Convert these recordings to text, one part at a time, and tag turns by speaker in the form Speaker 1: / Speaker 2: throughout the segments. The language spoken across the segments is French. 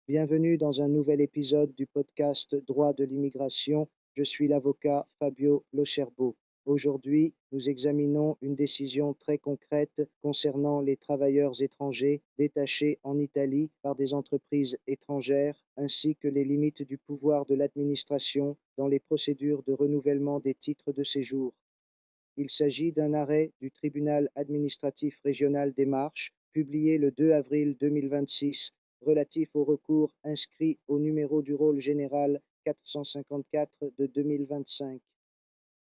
Speaker 1: Bienvenue dans un nouvel épisode du podcast Droit de l'immigration. Je suis l'avocat Fabio Locherbo. Aujourd'hui, nous examinons une décision très concrète concernant les travailleurs étrangers détachés en Italie par des entreprises étrangères, ainsi que les limites du pouvoir de l'administration dans les procédures de renouvellement des titres de séjour. Il s'agit d'un arrêt du tribunal administratif régional des Marches, publié le 2 avril 2026, relatif au recours inscrit au numéro du rôle général 454 de 2025.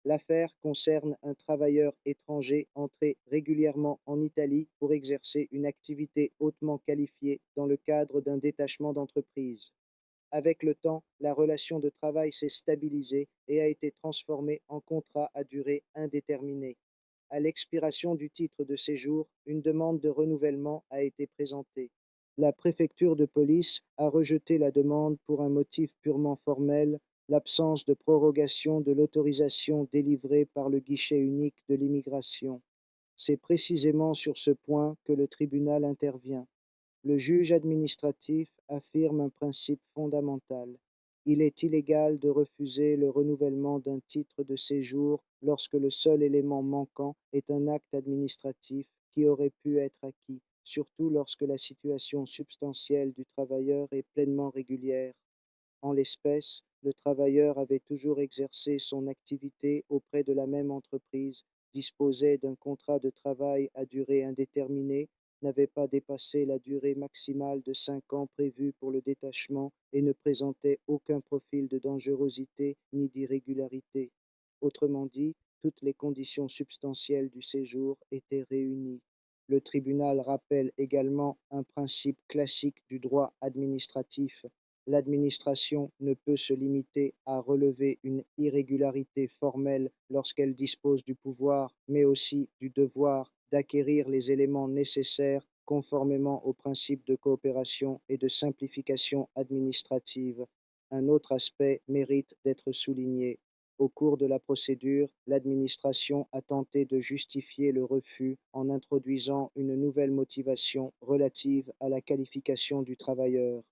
Speaker 1: L'affaire concerne un travailleur étranger entré régulièrement en Italie pour exercer une activité hautement qualifiée dans le cadre d'un détachement d'entreprise. Avec le temps, la relation de travail s'est stabilisée et a été transformée en contrat à durée indéterminée. À l'expiration du titre de séjour, une demande de renouvellement a été présentée. La préfecture de police a rejeté la demande pour un motif purement formel, l'absence de prorogation de l'autorisation délivrée par le guichet unique de l'immigration. C'est précisément sur ce point que le tribunal intervient. Le juge administratif affirme un principe fondamental. Il est illégal de refuser le renouvellement d'un titre de séjour lorsque le seul élément manquant est un acte administratif qui aurait pu être acquis, surtout lorsque la situation substantielle du travailleur est pleinement régulière. En l'espèce, le travailleur avait toujours exercé son activité auprès de la même entreprise, disposait d'un contrat de travail à durée indéterminée, n'avait pas dépassé la durée maximale de 5 ans prévue pour le détachement et ne présentait aucun profil de dangerosité ni d'irrégularité. Autrement dit, toutes les conditions substantielles du séjour étaient réunies. Le tribunal rappelle également un principe classique du droit administratif. L'administration ne peut se limiter à relever une irrégularité formelle lorsqu'elle dispose du pouvoir, mais aussi du devoir d'acquérir les éléments nécessaires conformément aux principes de coopération et de simplification administrative. Un autre aspect mérite d'être souligné. Au cours de la procédure, l'administration a tenté de justifier le refus en introduisant une nouvelle motivation relative à la qualification du travailleur.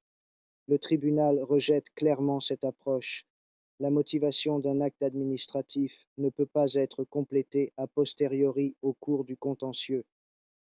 Speaker 1: Le tribunal rejette clairement cette approche. La motivation d'un acte administratif ne peut pas être complétée a posteriori au cours du contentieux.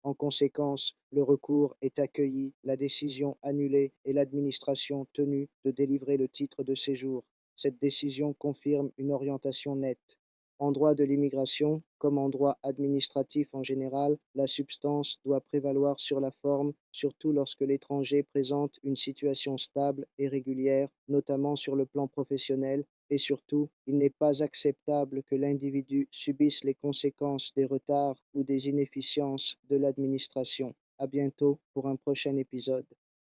Speaker 1: En conséquence, le recours est accueilli, la décision annulée et l'administration tenue de délivrer le titre de séjour. Cette décision confirme une orientation nette. En droit de l'immigration, comme en droit administratif en général, la substance doit prévaloir sur la forme, surtout lorsque l'étranger présente une situation stable et régulière, notamment sur le plan professionnel, et surtout, il n'est pas acceptable que l'individu subisse les conséquences des retards ou des inefficiences de l'administration. À bientôt pour un prochain épisode.